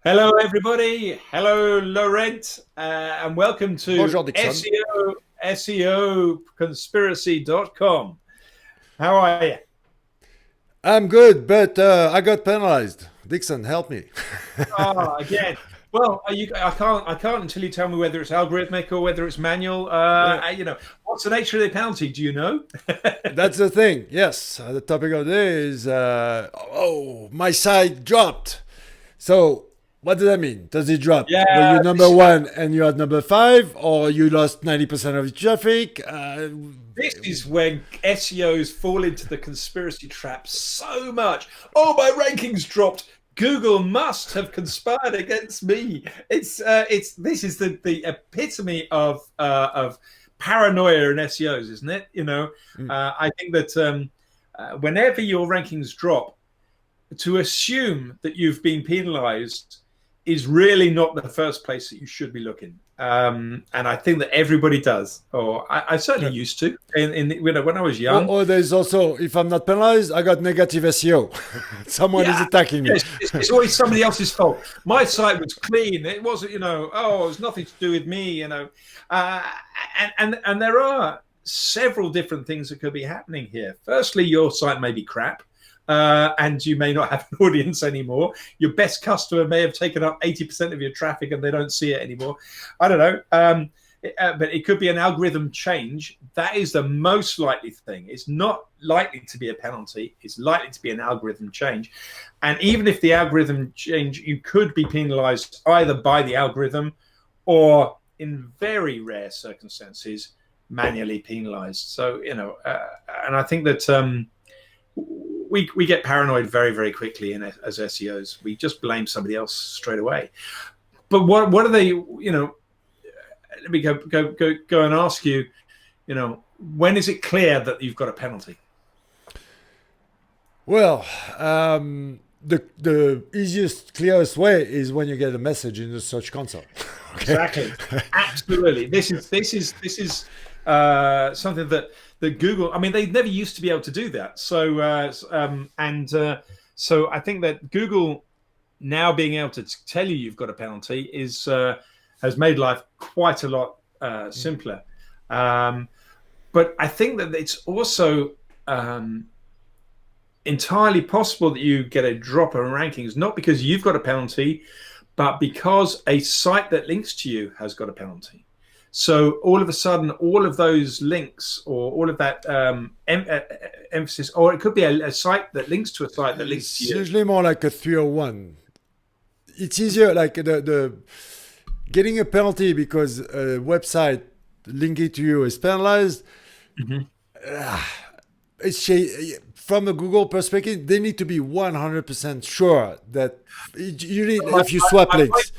Hello, everybody. Hello, Laurent, and welcome to Bonjour, Dixon. SEO Conspiracy.com. How are you? I'm good, but I got penalized. Dixon, help me. Again. Well, I can't until you tell me whether it's algorithmic or whether it's manual. Yeah, What's the nature of the penalty? Do you know? that's the thing. Yes, the topic of the day is my site dropped. So, what does that mean? Does it drop? Were Yeah, you number one and you had number five, or you lost 90% of your traffic? this is when SEOs fall into the conspiracy trap so much. Oh, my rankings dropped. Google must have conspired against me. This is the epitome of paranoia in SEOs, isn't it? I think that whenever your rankings drop, to assume that you've been penalized is really not the first place that you should be looking. And I think that everybody does, or I certainly used to when I was young. or there's also, if I'm not penalized, I got negative SEO. Someone is attacking me. It's always somebody else's fault. My site was clean. It wasn't, it was nothing to do with me, and there are several different things that could be happening here. Firstly, your site may be crap. And you may not have an audience anymore. Your best customer may have taken up 80% of your traffic and they don't see it anymore. I don't know. But it could be an algorithm change. That is the most likely thing. It's not likely to be a penalty. It's likely to be an algorithm change. And even if the algorithm change, you could be penalized either by the algorithm or, in very rare circumstances, manually penalized. So, and I think that we get paranoid very, very quickly as SEOs. We just blame somebody else straight away. But what are they? Let me go and ask you. When is it clear that you've got a penalty? Well, the easiest, clearest way is when you get a message in the search console. Okay? Exactly, absolutely. This is something that Google. I mean, they never used to be able to do that. So I think that Google now being able to tell you you've got a penalty has made life quite a lot simpler. But I think that it's also entirely possible that you get a drop in rankings, not because you've got a penalty, but because a site that links to you has got a penalty. So all of a sudden, all of those links or all of that emphasis, or it could be a site that links to a site that links to It's you. usually more like a 301. It's easier, like the getting a penalty because a website linking to you is penalized. Mm-hmm. From a Google perspective, they need to be 100% sure that you need, if you swap links.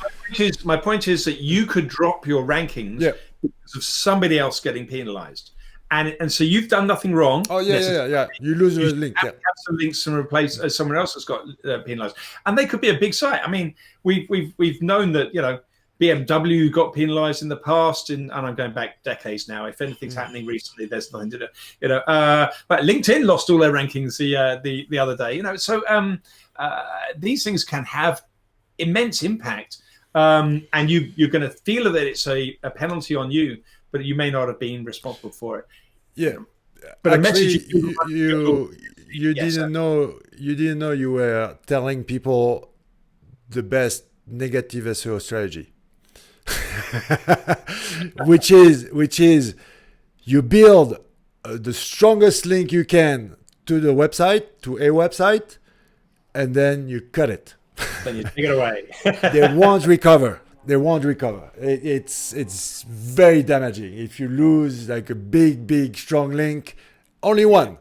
My point is that you could drop your rankings because of somebody else getting penalized. And so you've done nothing wrong. Oh, yeah. You lose a link. Have some links and replace someone else that's got penalized. And they could be a big site. I mean, we've known that, BMW got penalized in the past, and I'm going back decades now. If anything's happening recently, there's nothing to do. But LinkedIn lost all their rankings the other day. So these things can have immense impact, and you're going to feel that it's a penalty on you, but you may not have been responsible for it. Yeah, but actually, a message you didn't know you were telling people the best negative SEO strategy. which is you build the strongest link you can to a website, and then you cut it. Then you take it away. They won't recover. It's very damaging if you lose like a big strong link. Only one.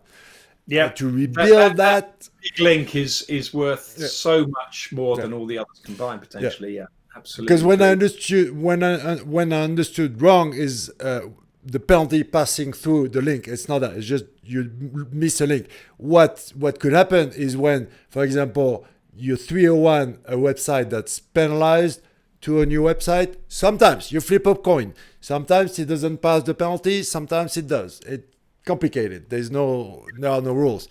Yeah, to rebuild that big link is worth so much more than all the others combined potentially. Yeah. Absolutely. Because when I understood wrong is the penalty passing through the link. It's not that. It's just you miss a link. What could happen is when, for example, you 301 a website that's penalized to a new website. Sometimes you flip a coin. Sometimes it doesn't pass the penalty. Sometimes it does. It's complicated. There are no rules.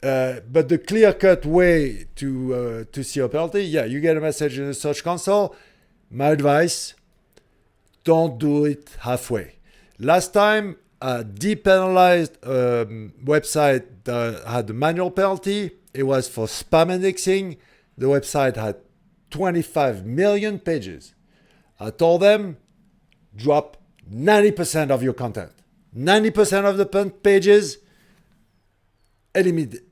But the clear-cut way to see a penalty, yeah, you get a message in the Search Console. My advice, don't do it halfway. Last time, a depenalized website that had a manual penalty. It was for spam indexing. The website had 25 million pages. I told them, drop 90% of your content. 90% of the pages, eliminate.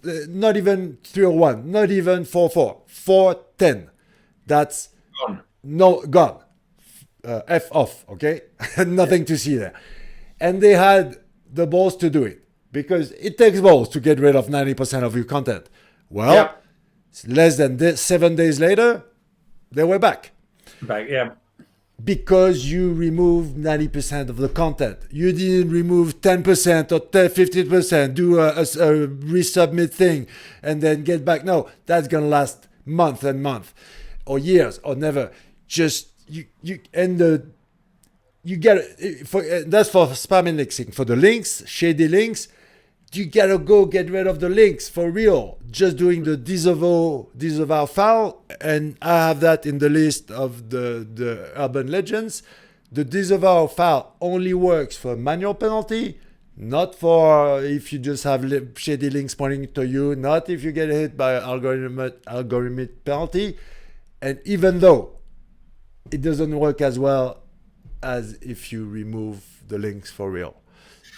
Not even 301, not even 44, 410. That's Gone. gone. F off, okay? Nothing to see there. And they had the balls to do it because it takes balls to get rid of 90% of your content. Well, less than 7 days later, they were back. Yeah. Because you removed 90% of the content. You didn't remove 10% or 15%, do a resubmit thing and then get back. No, that's going to last month and month or years or never. Just you get it. That's for spam indexing. For the links, shady links, you got to go get rid of the links for real. Just doing the disavow file, and I have that in the list of the urban legends. The disavow file only works for manual penalty, not for if you just have shady links pointing to you, not if you get hit by algorithmic penalty. And even though it doesn't work as well as if you remove the links for real,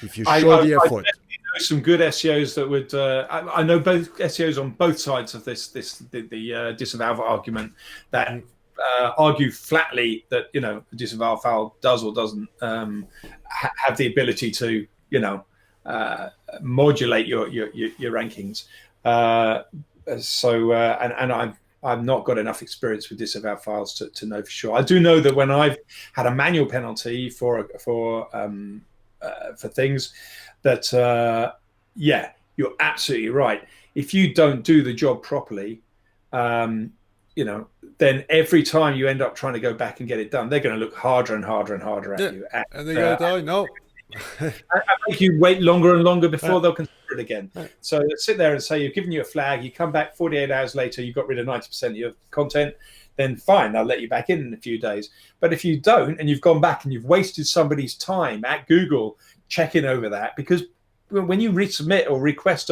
if you show the effort. I know some good SEOs that would. I know both SEOs on both sides of the disavow argument that argue flatly that the disavow file does or doesn't have the ability to modulate your rankings. I've not got enough experience with disavow files to know for sure. I do know that when I've had a manual penalty for things that, you're absolutely right. If you don't do the job properly, then every time you end up trying to go back and get it done, they're going to look harder and harder and harder at you. And they're going to tell you no. I make you wait longer and longer before they'll consider it again. So sit there and say you've given you a flag, you come back 48 hours later, you got rid of 90% of your content, then fine, I'll let you back in a few days. But if you don't, and you've gone back and you've wasted somebody's time at Google checking over that, because when you resubmit or request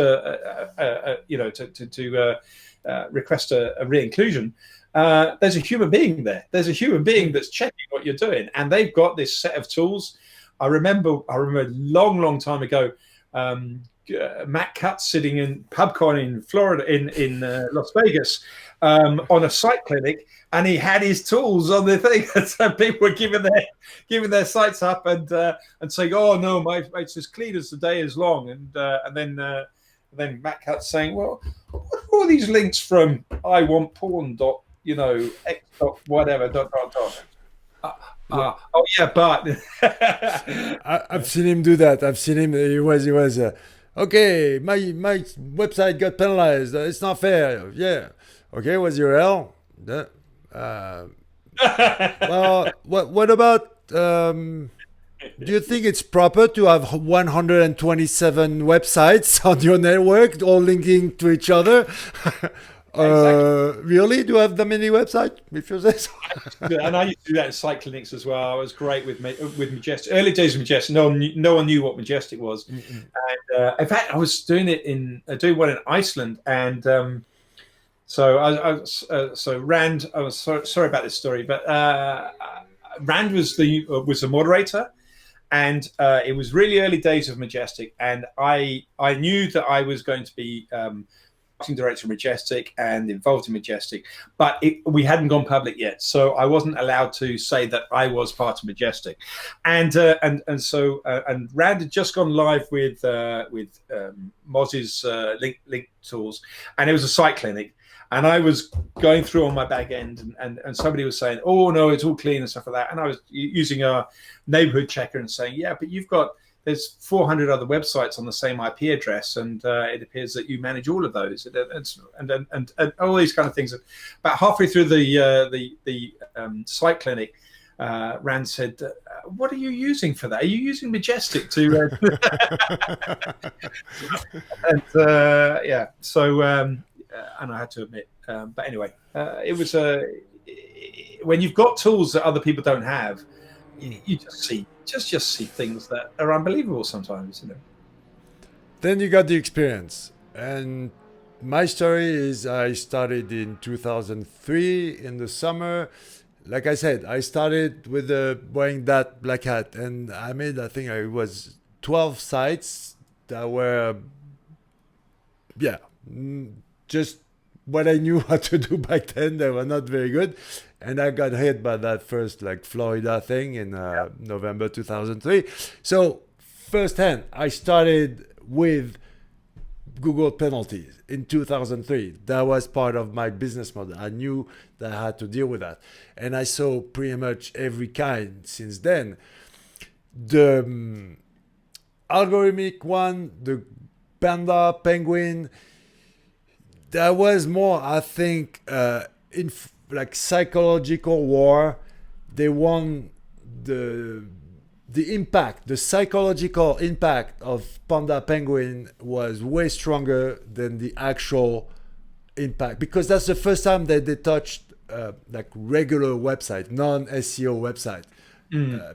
request a re-inclusion, there's a human being there. There's a human being that's checking what you're doing, and they've got this set of tools. I remember a long time ago, Matt Cutts sitting in PubCon in Florida, in Las Vegas, on a site clinic, and he had his tools on the thing. And so people were giving their sites up and saying, "Oh no, it's as clean as the day is long." And then Matt Cutts saying, "Well, what are all these links from? I want porn dot x dot whatever dot dot dot." Oh yeah, but I've seen him do that. I've seen him. He was. Okay, my website got penalized. It's not fair. Yeah. Okay, what's your URL? Well, what about? Do you think it's proper to have 127 websites on your network, all linking to each other? Exactly. Really? Do you have that many websites? If you say so. And I used to do that in site clinics as well. I was great with Majestic. Early days of Majestic, no one knew what Majestic was. Mm-hmm. And in fact, I was doing one in Iceland, and so Rand. I was sorry about this story, but Rand was the moderator, and it was really early days of Majestic, and I knew that I was going to be director of Majestic and involved in Majestic, but we hadn't gone public yet, so I wasn't allowed to say that I was part of Majestic, and Rand had just gone live with Moz's link tools, and it was a site clinic, and I was going through on my back end, and somebody was saying, "Oh no, it's all clean" and stuff like that, and I was using a neighborhood checker and saying, "Yeah, but there's 400 other websites on the same IP address, and it appears that you manage all of those, and all these kind of things." About halfway through the site clinic, Rand said, "What are you using for that? Are you using Majestic to?" And yeah, so and I had to admit, but anyway, it was when you've got tools that other people don't have, you just see things that are unbelievable sometimes, you know. Then you got the experience. And my story is I started in 2003 in the summer. Like I said, I started with wearing that black hat, and I made, I think it was 12 sites that were, yeah, just what I knew how to do back then. They were not very good. And I got hit by that first like Florida thing in November 2003. So firsthand, I started with Google penalties in 2003. That was part of my business model. I knew that I had to deal with that. And I saw pretty much every kind since then. The algorithmic one, the panda, penguin, that was more, I think, like psychological war. They won the impact, the psychological impact of Panda Penguin was way stronger than the actual impact, because that's the first time that they touched like regular website, non-SEO website,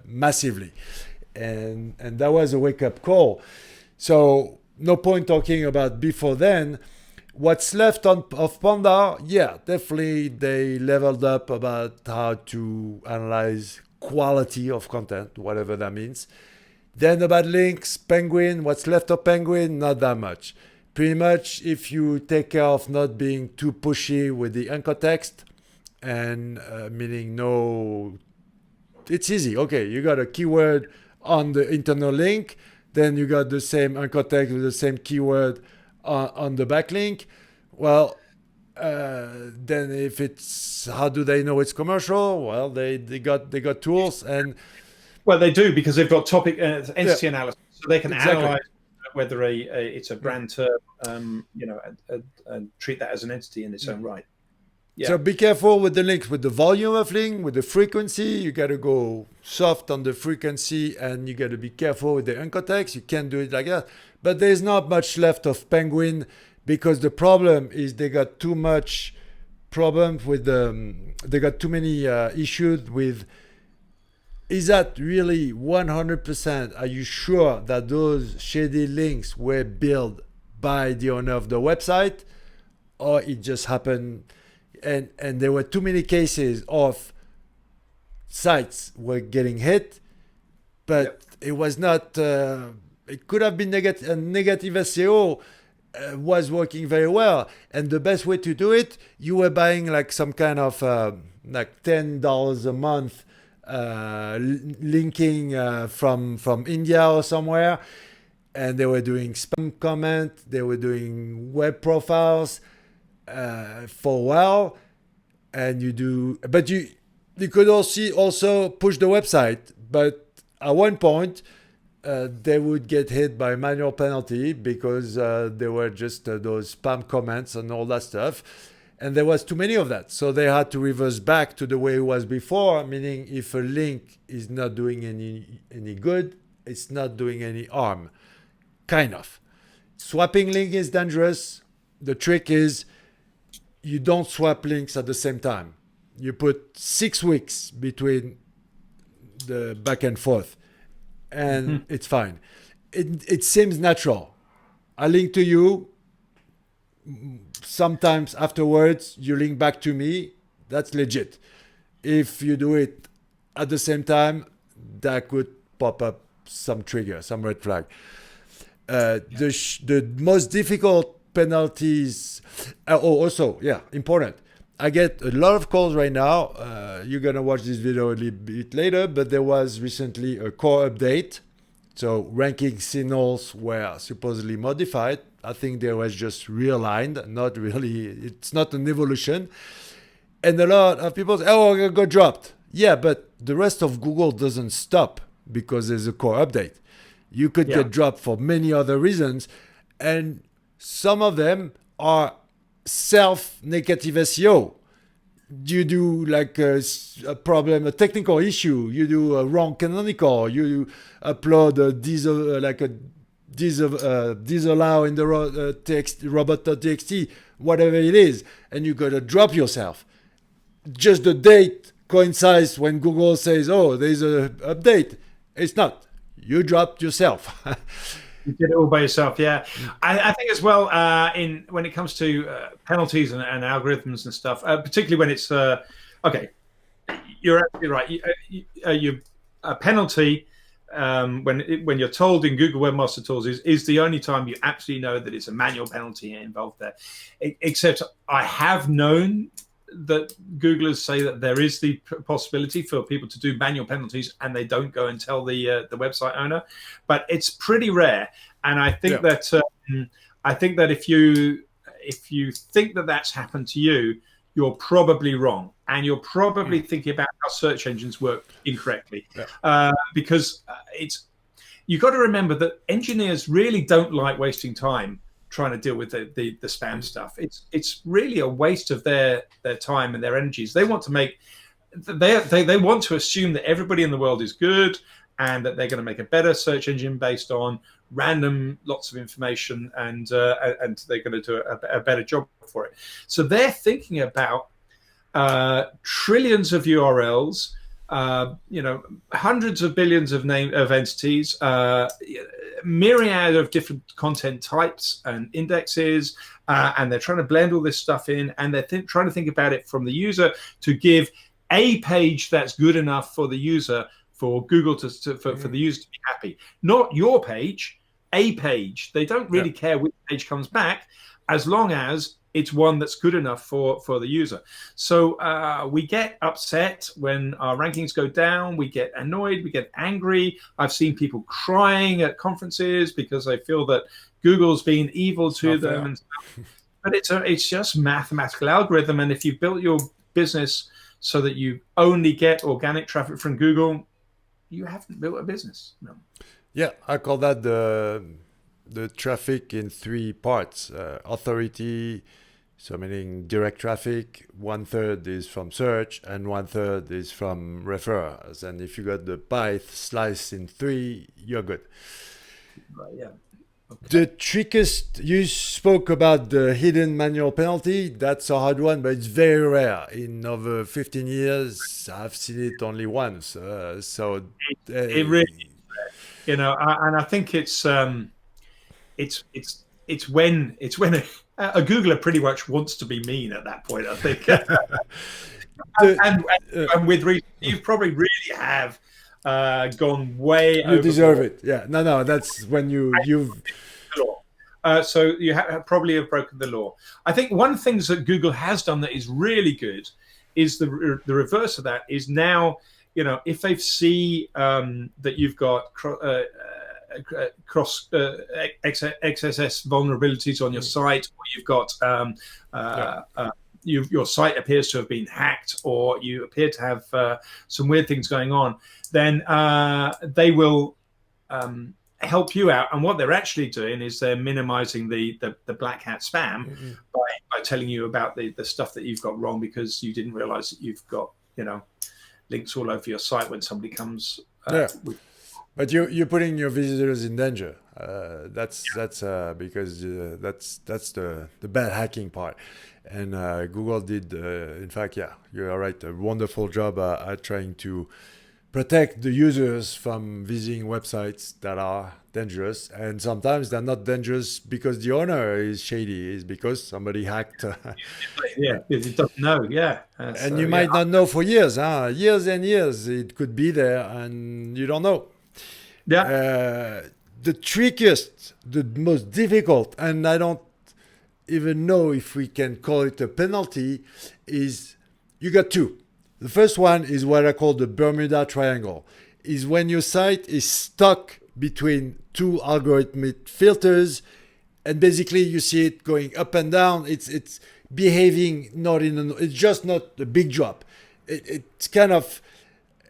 massively, and that was a wake-up call. So no point talking about before then. What's left of Panda, yeah, definitely they leveled up about how to analyze quality of content, whatever that means. Then about links, Penguin, what's left of Penguin, not that much. Pretty much if you take care of not being too pushy with the anchor text, and meaning no, it's easy. Okay, you got a keyword on the internal link, then you got the same anchor text with the same keyword on the backlink. Well, then if it's, how do they know it's commercial? Well, they got tools, and well, they do, because they've got topic entity analysis, so they can exactly. analyze whether it's a brand term, you know, and treat that as an entity in its own right. Yeah. So be careful with the links, with the volume of link, with the frequency. You got to go soft on the frequency, and you got to be careful with the anchor text. You can't do it like that. But there's not much left of Penguin, because the problem is they got too much problems with they got too many issues with. Is that really 100%? Are you sure that those shady links were built by the owner of the website, or it just happened? And there were too many cases of sites were getting hit, but it was not. It could have been negative. Negative SEO was working very well, and the best way to do it, you were buying like some kind of like $10 a month linking from India or somewhere, and they were doing spam comment, they were doing web profiles for a while, and you could also push the website, but at one point they would get hit by manual penalty because there were just those spam comments and all that stuff, and there was too many of that, so they had to reverse back to the way it was before, meaning if a link is not doing any good, it's not doing any harm, kind of. Swapping link is dangerous. The trick is you don't swap links at the same time. You put 6 weeks between the back and forth, and it's fine. It seems natural. I link to you. Sometimes afterwards, you link back to me. That's legit. If you do it at the same time, that could pop up some trigger, some red flag. The most difficult penalties. Also, important. I get a lot of calls right now. You're gonna watch this video a little bit later, but there was recently a core update. So ranking signals were supposedly modified. I think they was just realigned. Not really. It's not an evolution. And a lot of people say, "Oh, I got dropped." Yeah, but the rest of Google doesn't stop because there's a core update. You could get dropped for many other reasons, and some of them are self-negative SEO. you do like a problem, a technical issue, you do a wrong canonical, you upload a disallow in the text robot.txt, whatever it is, and you gotta drop yourself. Just the date coincides when Google says, "Oh, there's a update." It's not. You dropped yourself. You did it all by yourself, yeah. I think as well, when it comes to penalties and algorithms and stuff, particularly when it's okay, you're absolutely right. A penalty when you're told in Google Webmaster Tools is the only time you absolutely know that it's a manual penalty involved there. Except I have known that Googlers say that there is the possibility for people to do manual penalties and they don't go and tell the website owner, but it's pretty rare. And I think that if you think that that's happened to you, you're probably wrong, and you're probably thinking about how search engines work incorrectly, because you've got to remember that engineers really don't like wasting time trying to deal with the spam stuff. It's really a waste of their time and their energies. They want to they want to assume that everybody in the world is good and that they're going to make a better search engine based on random lots of information, and they're going to do a better job for it. So they're thinking about trillions of URLs, hundreds of billions of entities, myriad of different content types and indexes, and they're trying to blend all this stuff in, and they're trying to think about it from the user to give a page that's good enough for the user, for Google for the user to be happy. Not your page, a page. They don't really care which page comes back, as long as it's one that's good enough for the user. So we get upset when our rankings go down. We get annoyed. We get angry. I've seen people crying at conferences because they feel that Google's being evil to them. And stuff. But it's just mathematical algorithm. And if you've built your business so that you only get organic traffic from Google, you haven't built a business. No. Yeah, I call that the traffic in three parts. Authority, so meaning direct traffic, 1/3 is from search and 1/3 is from referrals. And if you got the pie sliced in three, you're good. Right, yeah. Okay. The trickiest, you spoke about the hidden manual penalty. That's a hard one, but it's very rare. In over 15 years, I've seen it only once. It really, and I think it's when a Googler pretty much wants to be mean at that point, I think. and with reason, you probably really have gone way over. You deserve it. Yeah. No, that's when you've. So you probably have broken the law. I think one of the things that Google has done that is really good is the reverse of that is now, if they see that you've got cross XSS vulnerabilities on your site, or you've got your site appears to have been hacked, or you appear to have some weird things going on, then they will help you out. And what they're actually doing is they're minimizing the black hat spam by telling you about the stuff that you've got wrong, because you didn't realize that you've got links all over your site when somebody comes But you're putting your visitors in danger. That's because that's the bad hacking part. And Google did, in fact, you're right, a wonderful job at trying to protect the users from visiting websites that are dangerous. And sometimes they're not dangerous because the owner is shady. It's because somebody hacked. It doesn't know. And you might not know for years, years and years. It could be there, and you don't know. The trickiest, the most difficult, and I don't even know if we can call it a penalty, is you got two. The first one is what I call the Bermuda Triangle, is when your site is stuck between two algorithmic filters, and basically you see it going up and down. It's behaving it's just not a big drop. It's kind of,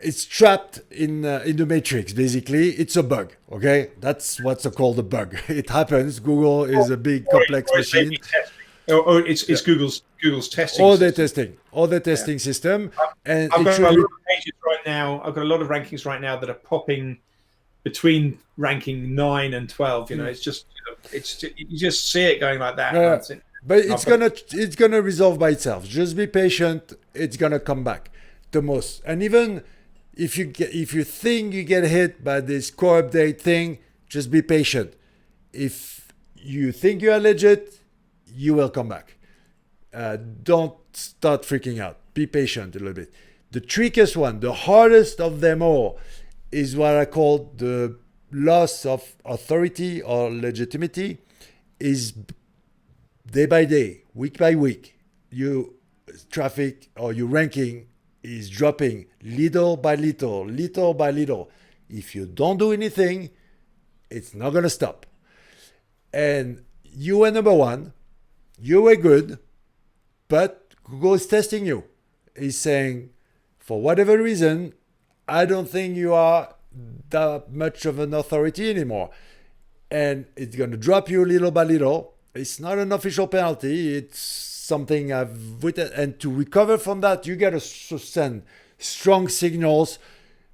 it's trapped in the matrix. Basically, it's a bug. Okay, that's what's called a bug. It happens. Google is a big complex machine. Or it's Google's testing All system. the testing system, and I've it got should a lot be. of pages right now. I've got a lot of rankings right now that are popping between ranking 9 and 12. It's just, you just see it going like that. And that's it. But it's gonna resolve by itself. Just be patient. It's gonna come back the most. And even if you think you get hit by this core update thing, just be patient. If you think you are legit, you will come back. Don't start freaking out. Be patient a little bit. The trickiest one, the hardest of them all, is what I call the loss of authority or legitimacy. Is day by day, week by week, your traffic or your ranking is dropping little by little, little by little. If you don't do anything, it's not going to stop. And you were number one, you were good, but Google is testing you. He's saying, for whatever reason, I don't think you are that much of an authority anymore. And it's going to drop you little by little. It's not an official penalty. It's something I've written. And to recover from that, you got to send strong signals,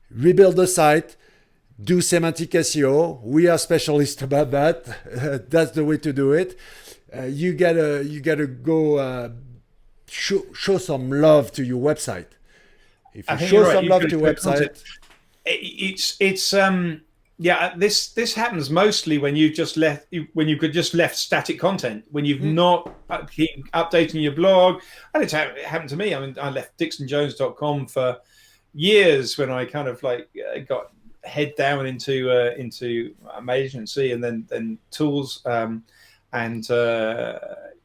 rebuild the site, do semantic SEO. We are specialists about that. That's the way to do it. You gotta go show some love to your website. If you show some love to your website, this happens mostly when you've just left static content, when you've not been updating your blog. And it happened to me. I mean, I left dixonjones.com for years when I kind of got head down into my agency and then tools,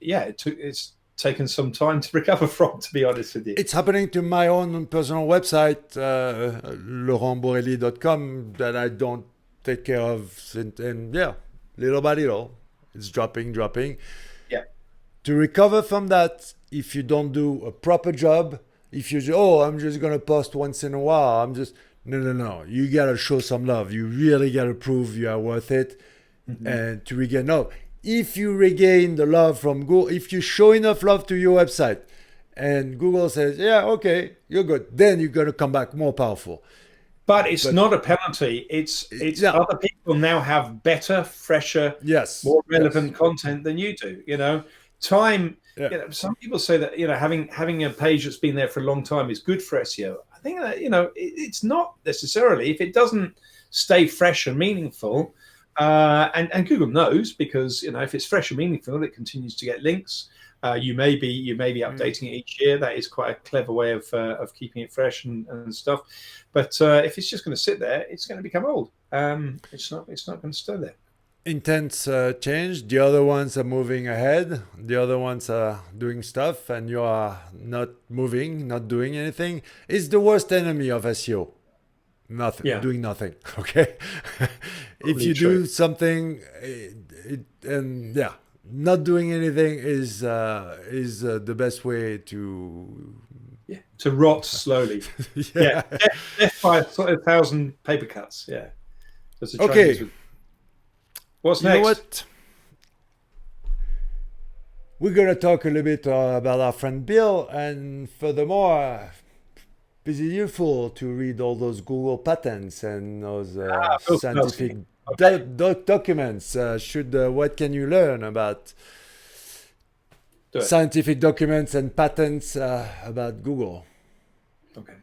it's taken some time to recover from, to be honest with you. It's happening to my own personal website, laurentborelli.com, that I don't take care of, and little by little, it's dropping. Yeah. To recover from that, if you don't do a proper job, if you I'm just gonna post once in a while, no, you gotta show some love. You really gotta prove you are worth it, and to regain if you regain the love from Google, if you show enough love to your website, and Google says, yeah, okay, you're good, then you're gonna come back more powerful. But it's not a penalty. It's other people now have better, fresher, more relevant content than you do. Time. Some people say that having a page that's been there for a long time is good for SEO. I think that it's not necessarily. If it doesn't stay fresh and meaningful, and Google knows, because if it's fresh and meaningful, it continues to get links. You may be updating it each year. That is quite a clever way of keeping it fresh and stuff. But if it's just going to sit there, it's going to become old. It's not going to stay there. Intents change. The other ones are moving ahead. The other ones are doing stuff, and you are not moving, not doing anything. It's the worst enemy of SEO. Nothing. Doing nothing. Okay. If you do something, not doing anything is the best way to rot slowly. Death by 1,000 paper cuts. Yeah. That's okay. What's next? You know what? We're going to talk a little bit about our friend Bill, and furthermore, is it useful to read all those Google patents and those scientific documents? What can you learn about scientific documents and patents about Google? Okay.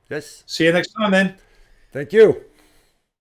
Yes. See you next time then. Thank you.